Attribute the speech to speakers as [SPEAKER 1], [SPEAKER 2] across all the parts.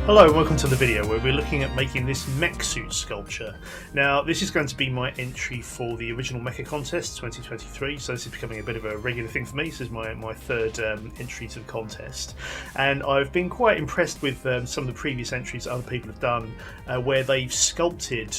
[SPEAKER 1] Hello and welcome to the video where we're looking at making this mech suit sculpture. Now this is going to be my entry for the original Mecha Contest 2023, so this is becoming a bit of a regular thing for me. This is my third entry to the contest, and I've been quite impressed with some of the previous entries other people have done where they've sculpted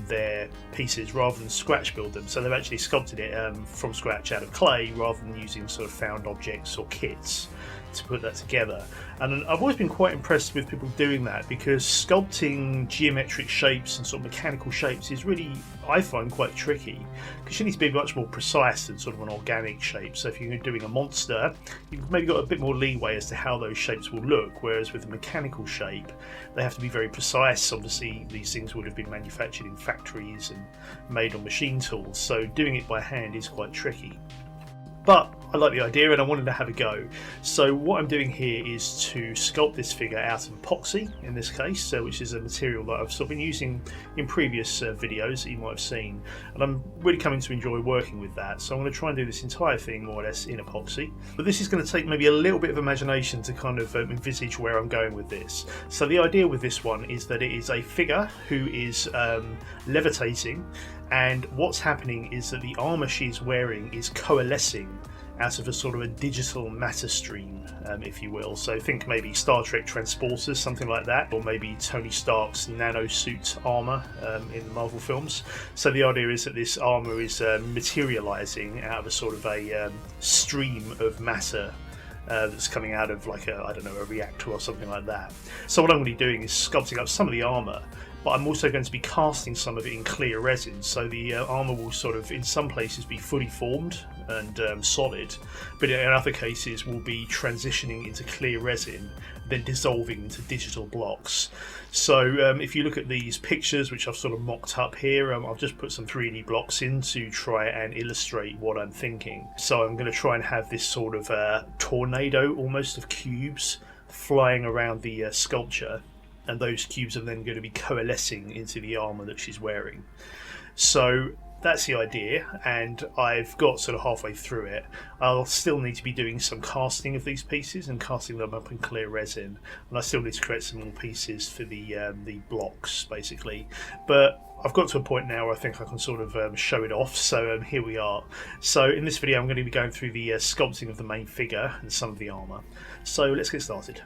[SPEAKER 1] their pieces rather than scratch build them. So they've actually sculpted it from scratch out of clay rather than using sort of found objects or kits to put that together. And I've always been quite impressed with people doing that, because sculpting geometric shapes and sort of mechanical shapes is really, I find, quite tricky, because you need to be much more precise than sort of an organic shape. So if you're doing a monster, you've maybe got a bit more leeway as to how those shapes will look, whereas with a mechanical shape they have to be very precise. Obviously these things would have been manufactured in factories and made on machine tools, so doing it by hand is quite tricky. But I like the idea and I wanted to have a go. So what I'm doing here is to sculpt this figure out of epoxy, in this case, which is a material that I've sort of been using in previous videos that you might have seen. And I'm really coming to enjoy working with that. So I'm going to try and do this entire thing more or less in epoxy. But this is going to take maybe a little bit of imagination to kind of envisage where I'm going with this. So the idea with this one is that it is a figure who is levitating, and what's happening is that the armour she's wearing is coalescing out of a sort of a digital matter stream, if you will. So think maybe Star Trek transporters, something like that, or maybe Tony Stark's nano suit armour in the Marvel films. So the idea is that this armour is materialising out of a sort of a stream of matter that's coming out of like a, I don't know, a reactor or something like that. So what I'm going to be doing is sculpting up some of the armour, but I'm also going to be casting some of it in clear resin, so the armour will sort of in some places be fully formed and solid, but in other cases will be transitioning into clear resin, then dissolving into digital blocks. So if you look at these pictures which I've sort of mocked up here, I've just put some 3D blocks in to try and illustrate what I'm thinking. So I'm going to try and have this sort of tornado almost of cubes flying around the sculpture, and those cubes are then going to be coalescing into the armour that she's wearing. So that's the idea, and I've got sort of halfway through it. I'll still need to be doing some casting of these pieces and casting them up in clear resin, and I still need to create some more pieces for the blocks basically. But I've got to a point now where I think I can sort of show it off, so here we are. So in this video I'm going to be going through the sculpting of the main figure and some of the armour. So let's get started.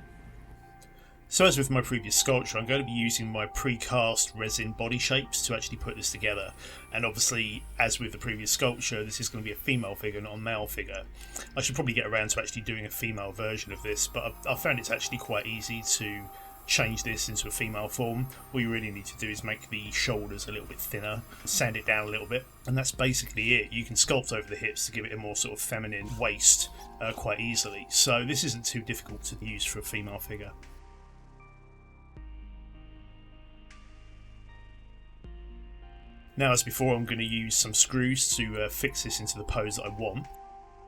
[SPEAKER 1] So as with my previous sculpture, I'm going to be using my precast resin body shapes to actually put this together. And obviously, as with the previous sculpture, this is going to be a female figure, not a male figure. I should probably get around to actually doing a female version of this, but I found it's actually quite easy to change this into a female form. All you really need to do is make the shoulders a little bit thinner, sand it down a little bit, and that's basically it. You can sculpt over the hips to give it a more sort of feminine waist quite easily. So this isn't too difficult to use for a female figure. Now, as before, I'm going to use some screws to fix this into the pose that I want.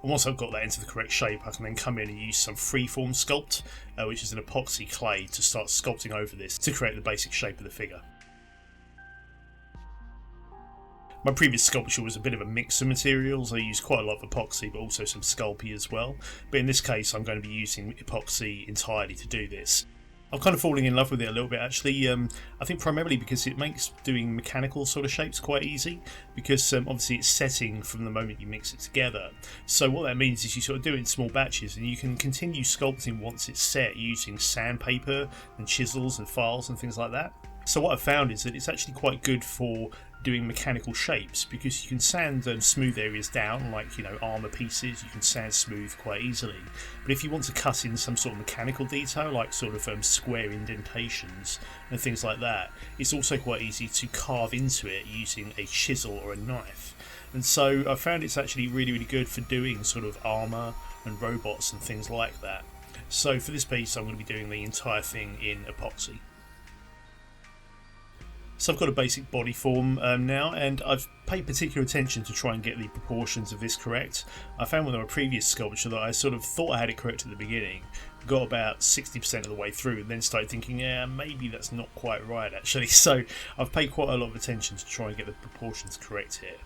[SPEAKER 1] And once I've got that into the correct shape, I can then come in and use some freeform sculpt, which is an epoxy clay, to start sculpting over this to create the basic shape of the figure. My previous sculpture was a bit of a mix of materials. I used quite a lot of epoxy, but also some Sculpey as well. But in this case, I'm going to be using epoxy entirely to do this. I'm kind of falling in love with it a little bit actually. I think primarily because it makes doing mechanical sort of shapes quite easy, because obviously it's setting from the moment you mix it together. So what that means is you sort of do it in small batches, and you can continue sculpting once it's set using sandpaper and chisels and files and things like that. So what I've found is that it's actually quite good for doing mechanical shapes, because you can sand smooth areas down, like, you know, armour pieces, you can sand smooth quite easily. But if you want to cut in some sort of mechanical detail, like sort of square indentations and things like that, it's also quite easy to carve into it using a chisel or a knife. And so I found it's actually really good for doing sort of armour and robots and things like that. So for this piece I'm going to be doing the entire thing in epoxy. So I've got a basic body form now, and I've paid particular attention to try and get the proportions of this correct. I found with my previous sculpture that I sort of thought I had it correct at the beginning, got about 60% of the way through, and then started thinking, yeah, maybe that's not quite right actually. So I've paid quite a lot of attention to try and get the proportions correct here.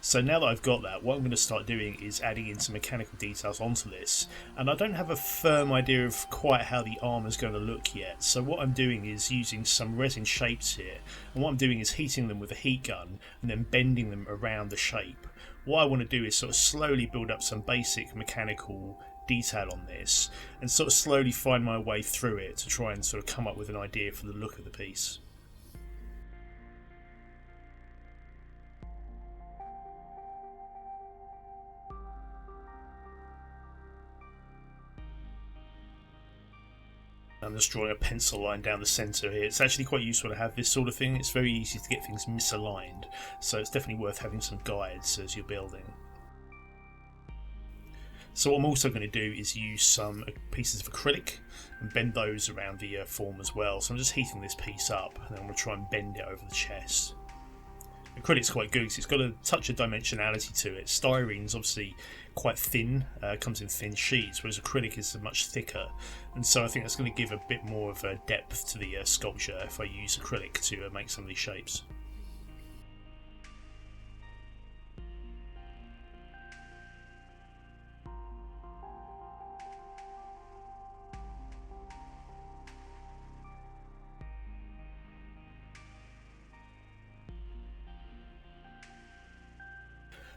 [SPEAKER 1] So now that I've got that, what I'm going to start doing is adding in some mechanical details onto this, and I don't have a firm idea of quite how the armour is going to look yet. So what I'm doing is using some resin shapes here, and what I'm doing is heating them with a heat gun and then bending them around the shape. What I want to do is sort of slowly build up some basic mechanical detail on this and sort of slowly find my way through it to try and sort of come up with an idea for the look of the piece. I'm just drawing a pencil line down the centre here. It's actually quite useful to have this sort of thing. It's very easy to get things misaligned, so it's definitely worth having some guides as you're building. So what I'm also going to do is use some pieces of acrylic and bend those around the form as well. So I'm just heating this piece up and then I'm going to try and bend it over the chest. Acrylic's quite good because it's got a touch of dimensionality to it. Styrene's obviously quite thin, comes in thin sheets, whereas acrylic is much thicker, and so I think that's going to give a bit more of a depth to the sculpture if I use acrylic to make some of these shapes.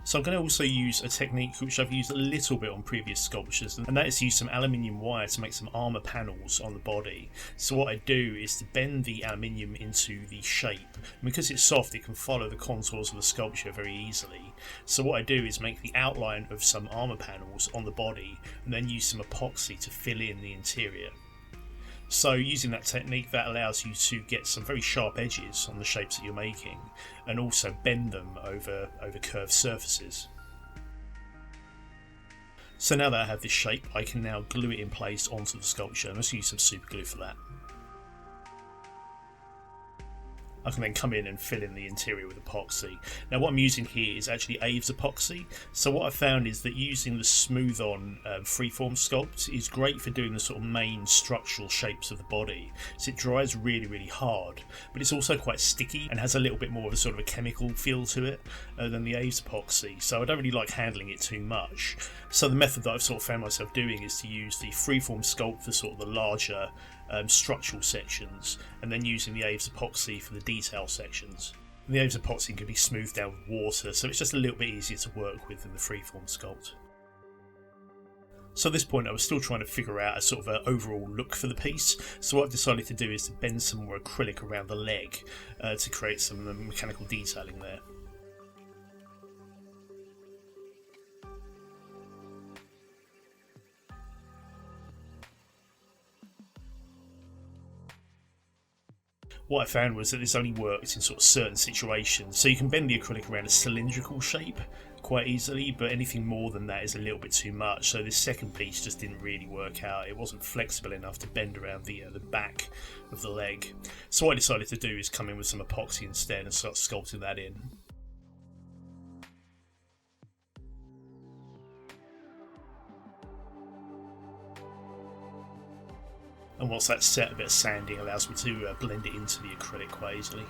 [SPEAKER 1] So I'm going to also use a technique which I've used a little bit on previous sculptures, and that is to use some aluminium wire to make some armour panels on the body. So what I do is to bend the aluminium into the shape, and because it's soft it can follow the contours of the sculpture very easily. So what I do is make the outline of some armour panels on the body and then use some epoxy to fill in the interior. So using that technique, that allows you to get some very sharp edges on the shapes that you're making and also bend them over curved surfaces. So now that I have this shape, I can now glue it in place onto the sculpture, and let's use some super glue for that. I can then come in and fill in the interior with epoxy. Now what I'm using here is actually Aves epoxy. So what I've found is that using the smooth on freeform sculpt is great for doing the sort of main structural shapes of the body. So it dries really hard, but it's also quite sticky and has a little bit more of a sort of a chemical feel to it than the Aves epoxy. So I don't really like handling it too much. So the method that I've sort of found myself doing is to use the freeform sculpt for sort of the larger structural sections, and then using the Aves epoxy for the detail sections. And the Aves epoxy can be smoothed down with water, so it's just a little bit easier to work with than the freeform sculpt. So at this point I was still trying to figure out a sort of an overall look for the piece, so what I've decided to do is to bend some more acrylic around the leg to create some mechanical detailing there. What I found was that this only worked in sort of certain situations, so you can bend the acrylic around a cylindrical shape quite easily, but anything more than that is a little bit too much, so this second piece just didn't really work out. It wasn't flexible enough to bend around the back of the leg. So what I decided to do is come in with some epoxy instead and start sculpting that in. And once that's set, a bit of sanding allows me to blend it into the acrylic quite easily.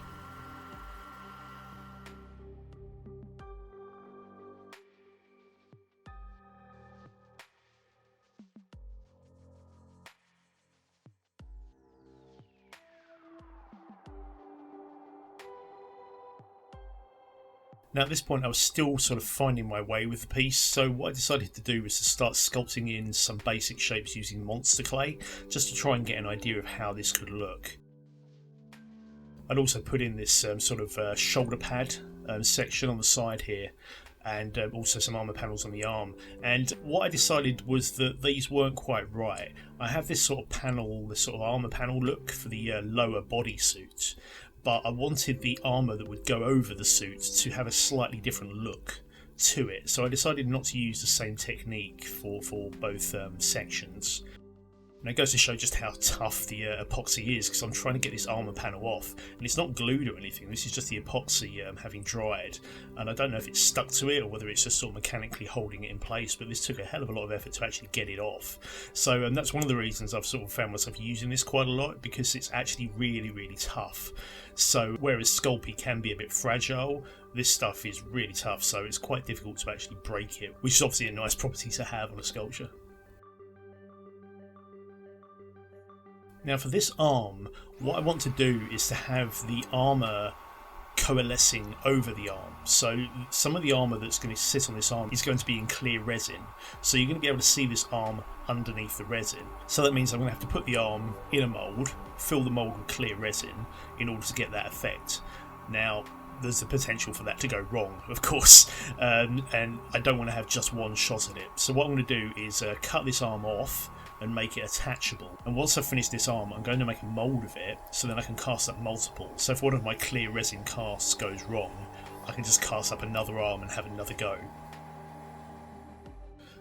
[SPEAKER 1] Now at this point I was still sort of finding my way with the piece, so what I decided to do was to start sculpting in some basic shapes using monster clay, just to try and get an idea of how this could look. I'd also put in this sort of shoulder pad section on the side here, and also some armour panels on the arm, and what I decided was that these weren't quite right. I have this sort of panel, this sort of armour panel look for the lower bodysuit, but I wanted the armour that would go over the suit to have a slightly different look to it, so I decided not to use the same technique for both sections. And it goes to show just how tough the epoxy is, because I'm trying to get this armour panel off, and it's not glued or anything. This is just the epoxy having dried, and I don't know if it's stuck to it or whether it's just sort of mechanically holding it in place, but this took a hell of a lot of effort to actually get it off. So that's one of the reasons I've sort of found myself using this quite a lot, because it's actually really, really tough. So whereas Sculpey can be a bit fragile, this stuff is really tough, so it's quite difficult to actually break it, which is obviously a nice property to have on a sculpture. Now for this arm, what I want to do is to have the armour coalescing over the arm. So some of the armour that's going to sit on this arm is going to be in clear resin. So you're going to be able to see this arm underneath the resin. So that means I'm going to have to put the arm in a mould, fill the mould with clear resin in order to get that effect. Now there's the potential for that to go wrong, of course, and I don't want to have just one shot at it. So what I'm going to do is cut this arm off and make it attachable. And once I've finished this arm, I'm going to make a mould of it so then I can cast up multiple. So if one of my clear resin casts goes wrong, I can just cast up another arm and have another go.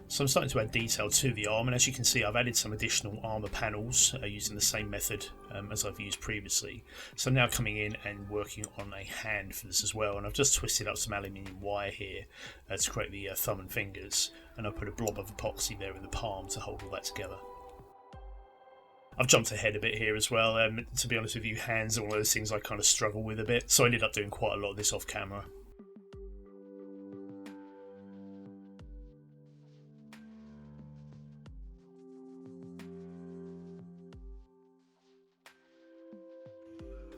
[SPEAKER 1] So I'm starting to add detail to the arm, and as you can see I've added some additional armour panels using the same method as I've used previously. So I'm now coming in and working on a hand for this as well, and I've just twisted up some aluminium wire here to create the thumb and fingers, and I've put a blob of epoxy there in the palm to hold all that together. I've jumped ahead a bit here as well. To be honest with you, hands are one of those things I kind of struggle with a bit, so I ended up doing quite a lot of this off camera.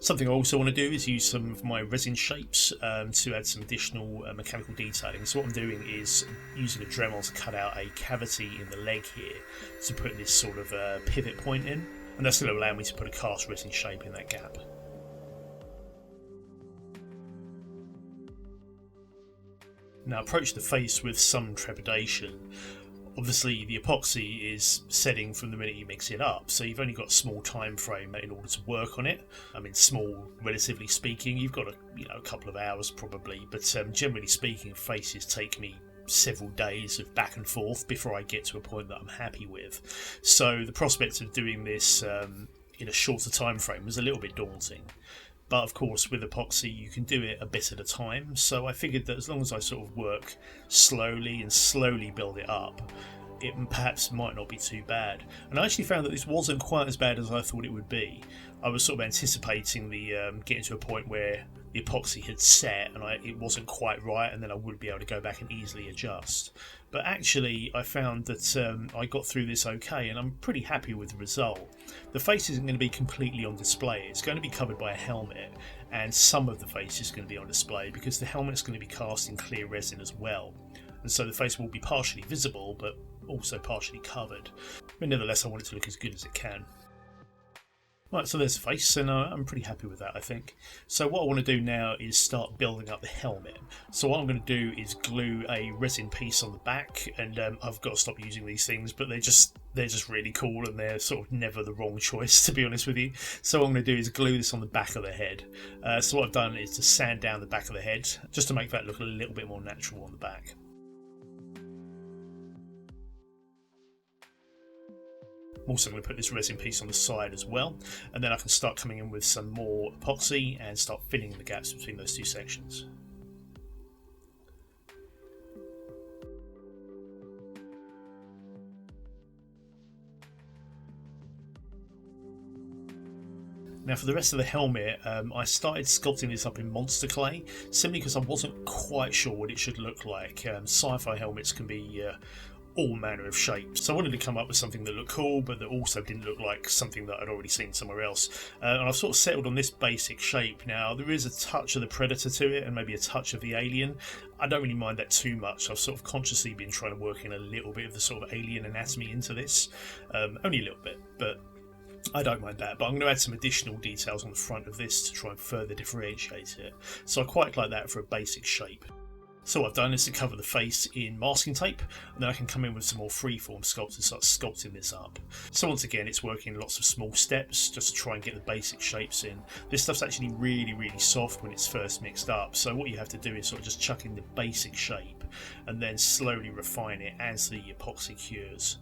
[SPEAKER 1] Something I also want to do is use some of my resin shapes to add some additional mechanical detailing. So what I'm doing is using a Dremel to cut out a cavity in the leg here to put this sort of pivot point in, and that's going to allow me to put a cast resin shape in that gap. Now approach the face with some trepidation. Obviously the epoxy is setting from the minute you mix it up, so you've only got a small time frame in order to work on it. I mean, small relatively speaking, you've got a couple of hours probably, but generally speaking faces take me several days of back and forth before I get to a point that I'm happy with. So the prospect of doing this in a shorter time frame was a little bit daunting. But of course with epoxy you can do it a bit at a time, so I figured that as long as I sort of work slowly and slowly build it up, it perhaps might not be too bad. And I actually found that this wasn't quite as bad as I thought it would be. I was sort of anticipating the getting to a point where the epoxy had set and it wasn't quite right, and then I would be able to go back and easily adjust. But actually I found that I got through this okay, and I'm pretty happy with the result. The face isn't going to be completely on display, it's going to be covered by a helmet, and some of the face is going to be on display because the helmet's going to be cast in clear resin as well. And so the face will be partially visible but also partially covered. But nevertheless I want it to look as good as it can. Right, so there's the face, and I'm pretty happy with that, I think. So what I want to do now is start building up the helmet. So what I'm going to do is glue a resin piece on the back, and I've got to stop using these things, but they're just really cool, and they're sort of never the wrong choice, to be honest with you. So what I'm going to do is glue this on the back of the head. So what I've done is to sand down the back of the head, just to make that look a little bit more natural on the back. I'm also going to put this resin piece on the side as well, and then I can start coming in with some more epoxy and start filling the gaps between those two sections. Now for the rest of the helmet, I started sculpting this up in monster clay, simply because I wasn't quite sure what it should look like. Sci-fi helmets can be all manner of shapes, so I wanted to come up with something that looked cool but that also didn't look like something that I'd already seen somewhere else, and I've sort of settled on this basic shape. Now there is a touch of the Predator to it and maybe a touch of the Alien. I don't really mind that too much. I've sort of consciously been trying to work in a little bit of the sort of alien anatomy into this, only a little bit, but I don't mind that. But I'm going to add some additional details on the front of this to try and further differentiate it, so I quite like that for a basic shape. So what I've done is to cover the face in masking tape, and then I can come in with some more freeform sculpts and start sculpting this up. So once again, it's working in lots of small steps just to try and get the basic shapes in. This stuff's actually really soft when it's first mixed up, so what you have to do is sort of just chuck in the basic shape and then slowly refine it as the epoxy cures.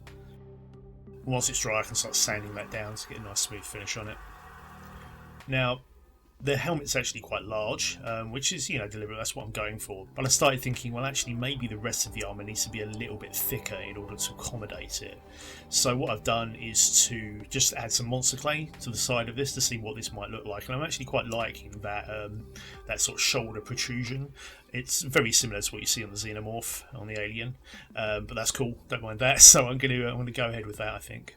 [SPEAKER 1] Once it's dry, I can start sanding that down to get a nice smooth finish on it. Now, the helmet's actually quite large, which is, deliberate, that's what I'm going for. But I started thinking, well, actually, maybe the rest of the armour needs to be a little bit thicker in order to accommodate it. So what I've done is to just add some monster clay to the side of this to see what this might look like. And I'm actually quite liking that that sort of shoulder protrusion. It's very similar to what you see on the Xenomorph, on the Alien, but that's cool, don't mind that. So I'm going to go ahead with that, I think.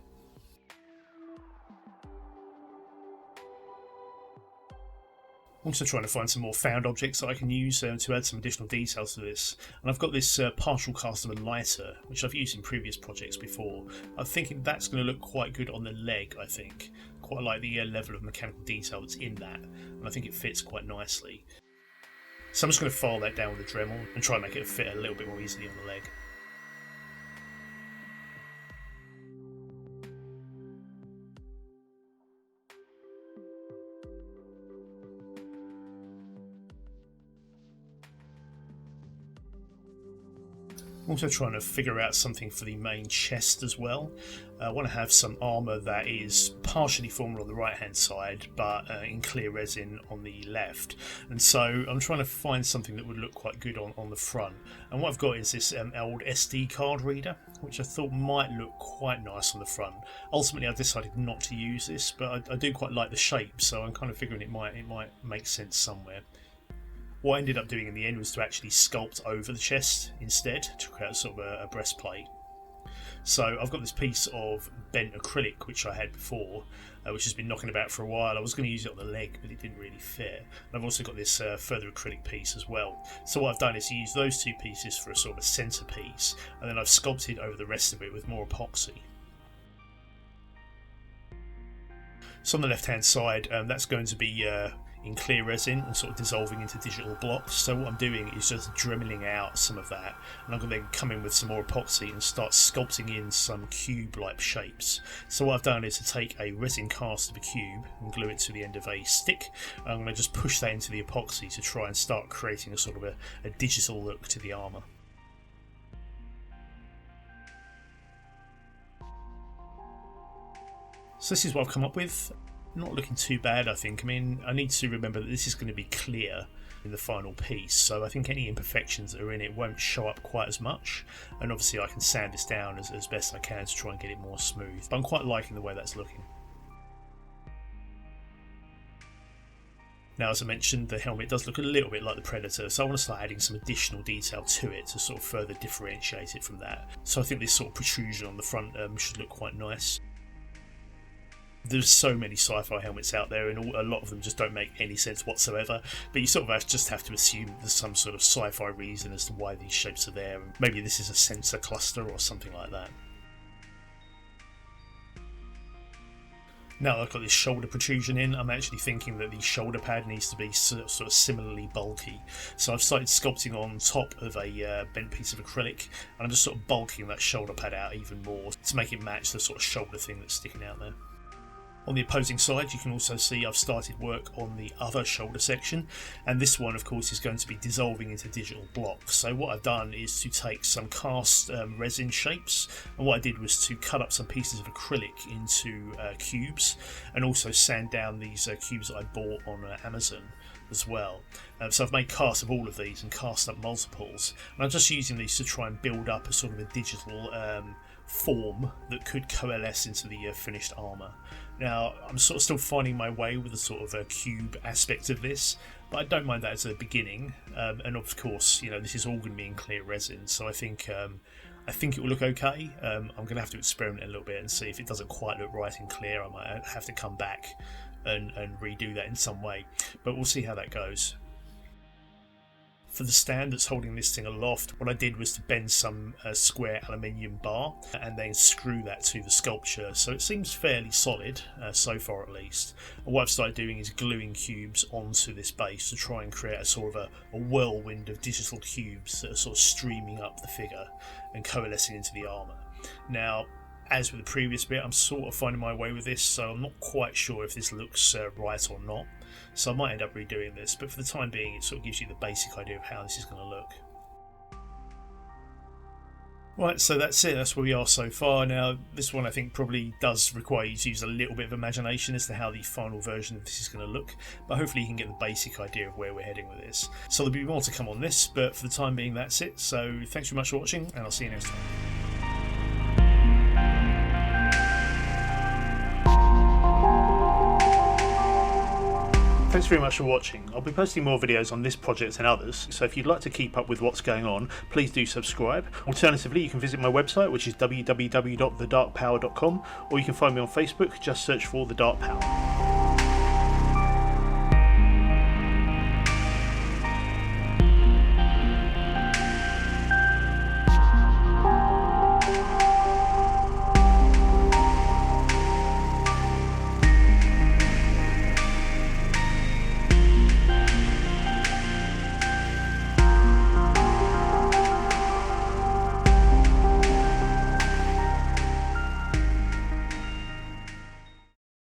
[SPEAKER 1] I'm also trying to find some more found objects that I can use to add some additional details to this. And I've got this partial cast of a lighter, which I've used in previous projects before. I'm thinking that's going to look quite good on the leg, I think. Quite like the level of mechanical detail that's in that, and I think it fits quite nicely. So I'm just going to file that down with a Dremel and try and make it fit a little bit more easily on the leg. I'm also trying to figure out something for the main chest as well. I want to have some armour that is partially formed on the right hand side but in clear resin on the left, and so I'm trying to find something that would look quite good on the front. And what I've got is this old SD card reader, which I thought might look quite nice on the front. Ultimately I decided not to use this, but I do quite like the shape, so I'm kind of figuring it might make sense somewhere. What I ended up doing in the end was to actually sculpt over the chest instead to create sort of a breastplate. So I've got this piece of bent acrylic which I had before, which has been knocking about for a while. I was going to use it on the leg, but it didn't really fit. And I've also got this further acrylic piece as well. So what I've done is use those two pieces for a sort of a centrepiece, and then I've sculpted over the rest of it with more epoxy. So on the left hand side, that's going to be in clear resin and sort of dissolving into digital blocks. So what I'm doing is just dremeling out some of that, and I'm going to then come in with some more epoxy and start sculpting in some cube-like shapes. So what I've done is to take a resin cast of a cube and glue it to the end of a stick. I'm going to just push that into the epoxy to try and start creating a sort of a digital look to the armour. So this is what I've come up with. Not looking too bad, I think. I mean, I need to remember that this is going to be clear in the final piece, so I think any imperfections that are in it won't show up quite as much, and obviously I can sand this down as best I can to try and get it more smooth. But I'm quite liking the way that's looking. Now, as I mentioned, the helmet does look a little bit like the Predator, so I want to start adding some additional detail to it to sort of further differentiate it from that. So I think this sort of protrusion on the front should look quite nice. There's so many sci-fi helmets out there, and a lot of them just don't make any sense whatsoever, but you sort of just have to assume there's some sort of sci-fi reason as to why these shapes are there, and maybe this is a sensor cluster or something like that. Now I've got this shoulder protrusion in, I'm actually thinking that the shoulder pad needs to be sort of similarly bulky. So I've started sculpting on top of a bent piece of acrylic, and I'm just sort of bulking that shoulder pad out even more to make it match the sort of shoulder thing that's sticking out there. On the opposing side, you can also see I've started work on the other shoulder section, and this one of course is going to be dissolving into digital blocks. So what I've done is to take some cast resin shapes, and what I did was to cut up some pieces of acrylic into cubes, and also sand down these cubes that I bought on Amazon as well. So I've made casts of all of these and cast up multiples, and I'm just using these to try and build up a sort of a digital form that could coalesce into the finished armour. Now, I'm sort of still finding my way with the sort of a cube aspect of this, but I don't mind that as a beginning. And of course, this is all going to be in clear resin, so I think it will look okay. I'm going to have to experiment a little bit and see if it doesn't quite look right in clear. I might have to come back and redo that in some way, but we'll see how that goes. For the stand that's holding this thing aloft, what I did was to bend some square aluminium bar and then screw that to the sculpture, so it seems fairly solid, so far at least. And what I've started doing is gluing cubes onto this base to try and create a sort of a whirlwind of digital cubes that are sort of streaming up the figure and coalescing into the armour. Now, as with the previous bit, I'm sort of finding my way with this, so I'm not quite sure if this looks right or not. So I might end up redoing this, but for the time being it sort of gives you the basic idea of how this is going to look. Right, so that's it. That's where we are so far. Now, this one I think probably does require you to use a little bit of imagination as to how the final version of this is going to look, but hopefully you can get the basic idea of where we're heading with this. So there'll be more to come on this, but for the time being, that's it. So thanks very much for watching, and I'll see you next time. Thanks very much for watching. I'll be posting more videos on this project and others, so if you'd like to keep up with what's going on, please do subscribe. Alternatively, you can visit my website, which is www.thedarkpower.com, or you can find me on Facebook. Just search for The Dark Power.